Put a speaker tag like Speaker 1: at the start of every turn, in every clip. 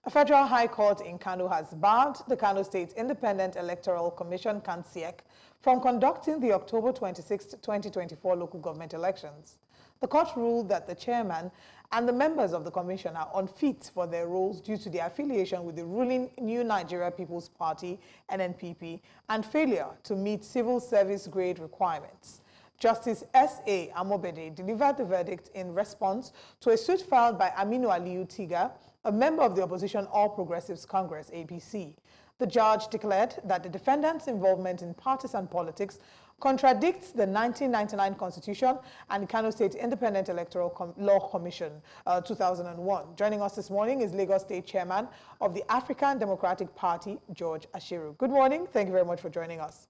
Speaker 1: A federal high court in Kano has barred the Kano State Independent Electoral Commission, KANSIEC, from conducting the October 26, 2024 local government elections. The court ruled that the chairman and the members of the commission are unfit for their roles due to their affiliation with the ruling New Nigeria People's Party, NNPP, and failure to meet civil service grade requirements. Justice S.A. Amobede delivered the verdict in response to a suit filed by Aminu Tiga, a member of the opposition All Progressives Congress, APC. The judge declared that the defendant's involvement in partisan politics contradicts the 1999 Constitution and the Kano State Independent Electoral Law Commission, 2001. Joining us this morning is Lagos State Chairman of the African Democratic Party, George Ashiru. Good morning. Thank you very much for joining us.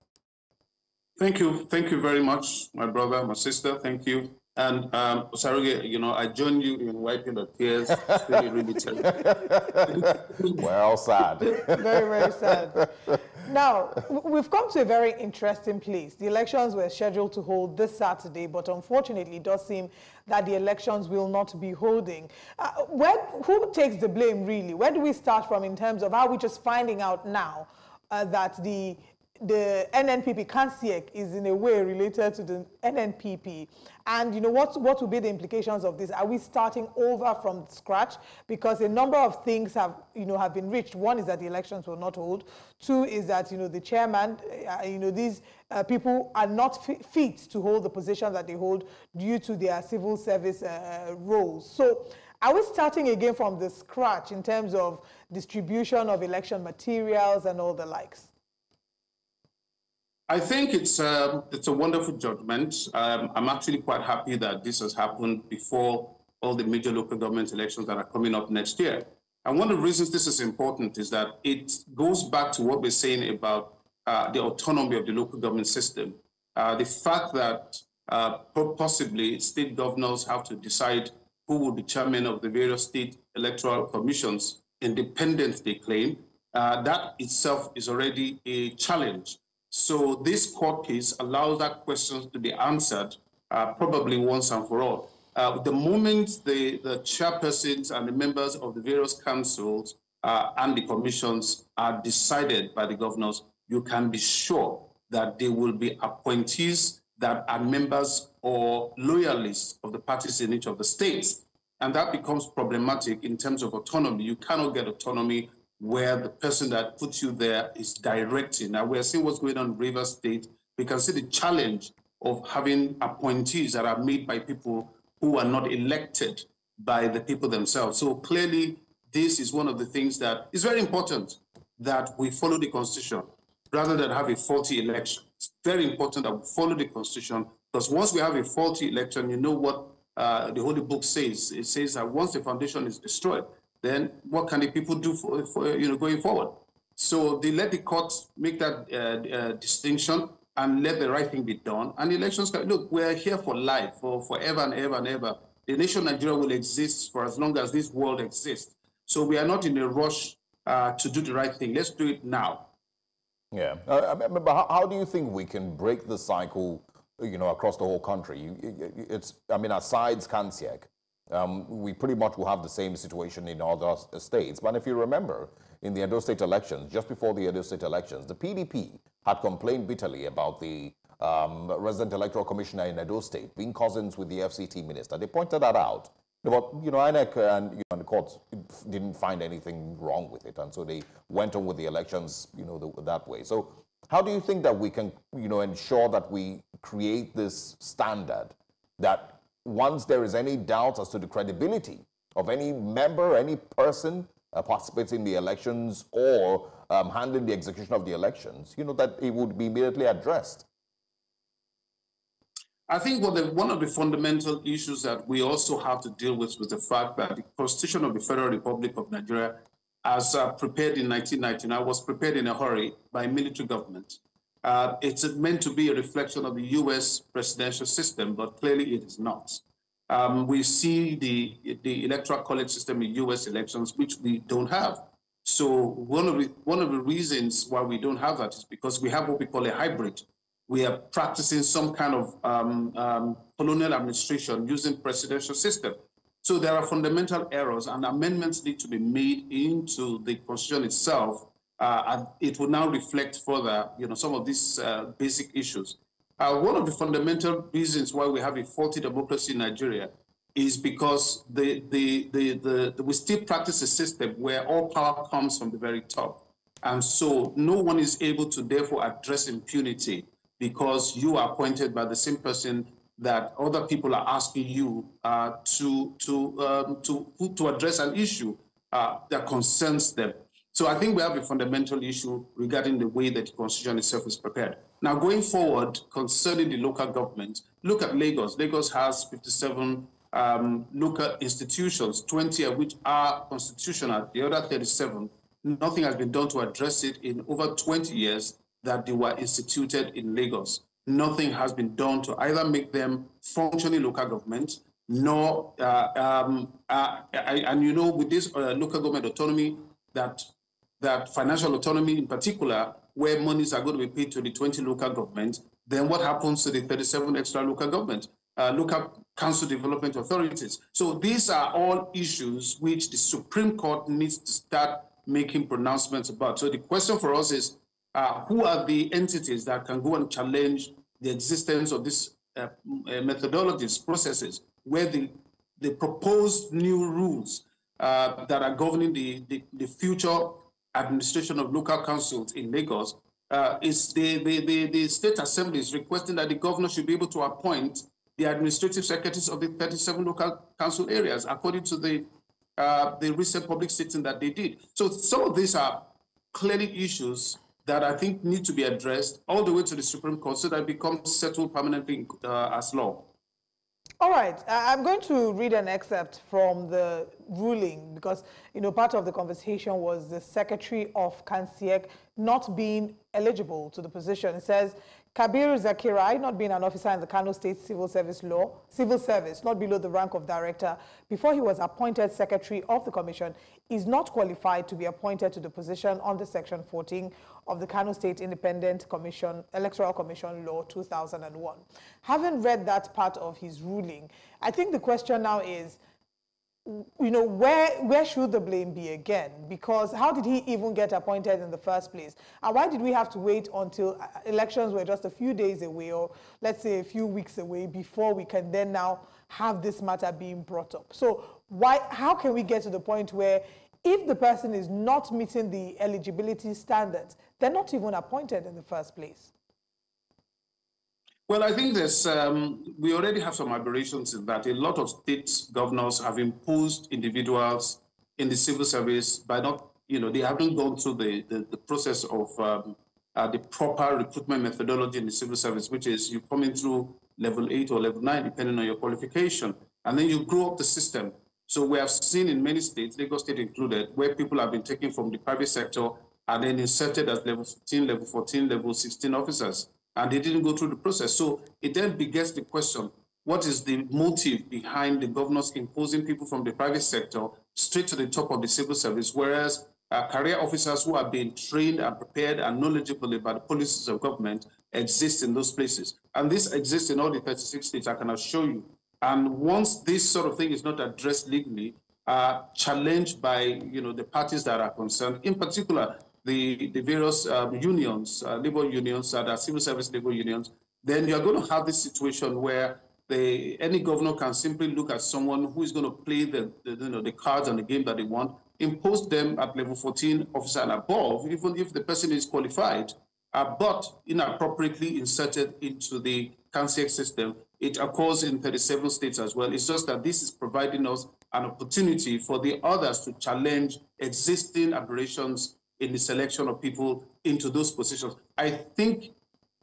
Speaker 2: Thank you. Thank you very much, my brother, my sister. Thank you. And Saruge, you know, I join you in wiping the tears. It's really, really terrible.
Speaker 3: We're all sad.
Speaker 1: Very, very sad. Now, we've come to a very interesting place. The elections were scheduled to hold this Saturday, but unfortunately, it does seem that the elections will not be holding. Who takes the blame, really? Where do we start from in terms of how we're just finding out now that the NNPP, KANSIEC, is in a way related to the NNPP? And, you know, what will be the implications of this? Are we starting over from scratch? Because a number of things have been reached. One is that the elections will not hold. Two is that, you know, the chairman, these people are not fit to hold the position that they hold due to their civil service roles. So are we starting again from the scratch in terms of distribution of election materials and all the likes?
Speaker 2: I think it's a wonderful judgment. I'm actually quite happy that this has happened before all the major local government elections that are coming up next year. And one of the reasons this is important is that it goes back to what we're saying about the autonomy of the local government system. The fact that possibly state governors have to decide who will be chairman of the various state electoral commissions, independent they claim, that itself is already a challenge. So this court case allows that question to be answered probably once and for all. The moment the chairpersons and the members of the various councils and the commissions are decided by the governors, you can be sure that they will be appointees that are members or loyalists of the parties in each of the states. And that becomes problematic in terms of autonomy. You cannot get autonomy where the person that puts you there is directing. Now, we're seeing what's going on in Rivers State. We can see the challenge of having appointees that are made by people who are not elected by the people themselves. So clearly, this is one of the things that is very important, that we follow the Constitution rather than have a faulty election. It's very important that we follow the Constitution, because once we have a faulty election, you know what the Holy Book says. It says that once the foundation is destroyed, then what can the people do for going forward? So they let the courts make that distinction and let the right thing be done. And the elections can, look, we're here for life, for forever and ever and ever. The nation Nigeria will exist for as long as this world exists. So we are not in a rush to do the right thing. Let's do it now.
Speaker 3: Yeah, but how do you think we can break the cycle, across the whole country? Aside KANSIEC, we pretty much will have the same situation in other states. But if you remember, in the Edo State elections, just before the Edo State elections, the PDP had complained bitterly about the resident electoral commissioner in Edo State being cousins with the FCT minister. They pointed that out. But, INEC and the courts didn't find anything wrong with it. And so they went on with the elections, that way. So how do you think that we can, ensure that we create this standard that once there is any doubt as to the credibility of any member, any person participating in the elections or handling the execution of the elections, that it would be immediately addressed?
Speaker 2: I think one of the fundamental issues that we also have to deal with was the fact that the Constitution of the Federal Republic of Nigeria, as prepared in 1999, was prepared in a hurry by a military government. It's meant to be a reflection of the U.S. presidential system, but clearly it is not. We see the electoral college system in U.S. elections, which we don't have. So one of the reasons why we don't have that is because we have what we call a hybrid. We are practicing some kind of colonial administration using presidential system. So there are fundamental errors, and amendments need to be made into the Constitution itself. And it will now reflect further, some of these basic issues. One of the fundamental reasons why we have a faulty democracy in Nigeria is because we still practice a system where all power comes from the very top. And so no one is able to therefore address impunity because you are appointed by the same person that other people are asking you to address an issue that concerns them. So I think we have a fundamental issue regarding the way that the Constitution itself is prepared. Now, going forward, concerning the local government, look at Lagos. Lagos has 57 local institutions, 20 of which are constitutional, the other 37. Nothing has been done to address it in over 20 years that they were instituted in Lagos. Nothing has been done to either make them functioning local government, nor, with this local government autonomy, that financial autonomy in particular, where monies are going to be paid to the 20 local governments, then what happens to the 37 extra local governments, local council development authorities? So these are all issues which the Supreme Court needs to start making pronouncements about. So the question for us is, who are the entities that can go and challenge the existence of these methodologies, processes, where the proposed new rules that are governing the future administration of local councils in Lagos is the State Assembly is requesting that the governor should be able to appoint the administrative secretaries of the 37 local council areas, according to the recent public sitting that they did. So some of these are clearly issues that I think need to be addressed all the way to the Supreme Court so that it becomes settled permanently as law.
Speaker 1: All right, I'm going to read an excerpt from the ruling because, part of the conversation was the Secretary of KANSIEC not being eligible to the position. It says, Kabir Zakirai, not being an officer in the Kano State Civil Service, not below the rank of director, before he was appointed Secretary of the Commission, is not qualified to be appointed to the position under Section 14 of the Kano State Independent Commission, Electoral Commission Law 2001. Having read that part of his ruling, I think the question now is, where should the blame be again? Because how did he even get appointed in the first place? And why did we have to wait until elections were just a few days away, or let's say a few weeks away, before we can then now have this matter being brought up? So how can we get to the point where if the person is not meeting the eligibility standards, they're not even appointed in the first place?
Speaker 2: Well, I think we already have some aberrations in that a lot of state governors have imposed individuals in the civil service by not, they haven't gone through the process of the proper recruitment methodology in the civil service, which is you come in through level 8 or level 9, depending on your qualification, and then you grow up the system. So we have seen in many states, Lagos State included, where people have been taken from the private sector and then inserted as level 15, level 14, level 16 officers. And they didn't go through the process. So it then begets the question, what is the motive behind the governors imposing people from the private sector straight to the top of the civil service, whereas career officers who are being trained and prepared and knowledgeable about the policies of government exist in those places? And this exists in all the 36 states, I can assure you. And once this sort of thing is not addressed legally, challenged by the parties that are concerned, in particular, the various unions, labor unions, that are civil service labor unions, then you're going to have this situation where any governor can simply look at someone who is going to play the cards and the game that they want, impose them at level 14 officer and above, even if the person is qualified, but inappropriately inserted into the KANSIEC system. It occurs in 37 states as well. It's just that this is providing us an opportunity for the others to challenge existing aberrations in the selection of people into those positions. I think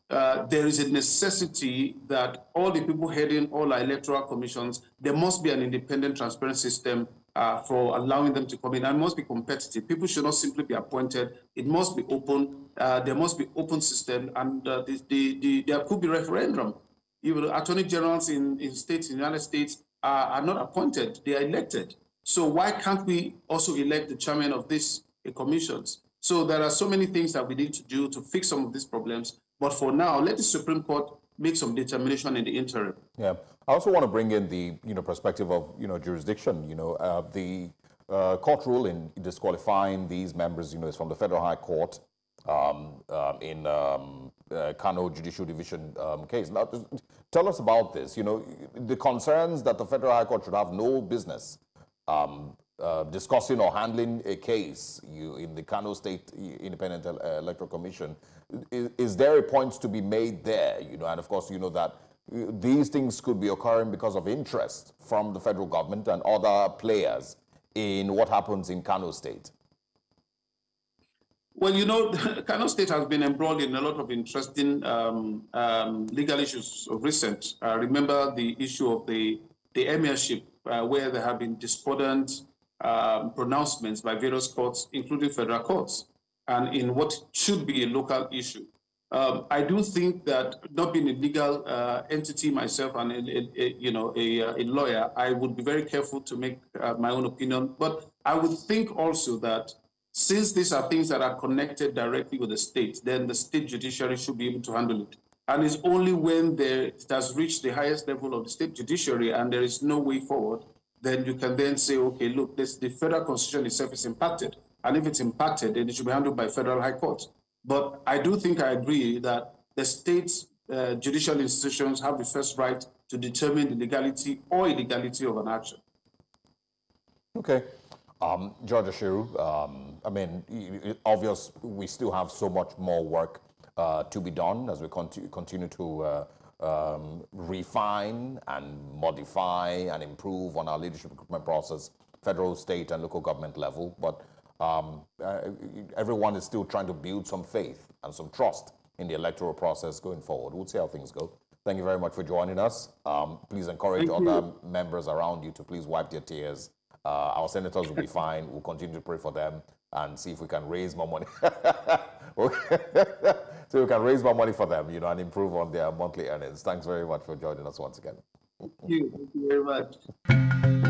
Speaker 2: there is a necessity that all the people heading all our electoral commissions, there must be an independent, transparent system for allowing them to come in, and must be competitive. People should not simply be appointed. It must be open. There must be open system, and there could be referendum. Attorney generals in states, in the United States, are not appointed. They are elected. So why can't we also elect the chairman of these commissions? So there are so many things that we need to do to fix some of these problems. But for now, let the Supreme Court make some determination in the interim.
Speaker 3: Yeah, I also want to bring in the perspective of jurisdiction. The court ruling disqualifying these members, is from the Federal High Court in Kano Judicial Division case. Now, tell us about this. The concerns that the Federal High Court should have no business discussing or handling a case in the Kano State Independent Electoral Commission. Is there a point to be made there? And of course, that these things could be occurring because of interest from the federal government and other players in what happens in Kano State.
Speaker 2: Well, Kano State has been embroiled in a lot of interesting legal issues of recent. Remember the issue of the emirship, where there have been discordant pronouncements by various courts, including federal courts, and in what should be a local issue. I do think that, not being a legal entity myself and a lawyer, I would be very careful to make my own opinion. But I would think also that since these are things that are connected directly with the state, then the state judiciary should be able to handle it. And it's only when it has reached the highest level of the state judiciary and there is no way forward, then you can then say, okay, look, the federal constitution itself is impacted. And if it's impacted, then it should be handled by federal high courts. But I do think I agree that the state's judicial institutions have the first right to determine the legality or illegality of an action. Okay.
Speaker 3: George Ashiru, obvious we still have so much more work to be done as we continue to refine and modify and improve on our leadership recruitment process, federal, state, and local government level. But everyone is still trying to build some faith and some trust in the electoral process going forward. We'll see how things go. Thank you very much for joining us. Please encourage other members around you to please wipe their tears. Our senators will be fine. We'll continue to pray for them and see if we can raise more money. So we can raise more money for them, and improve on their monthly earnings. Thanks very much for joining us once again.
Speaker 2: Thank you very much.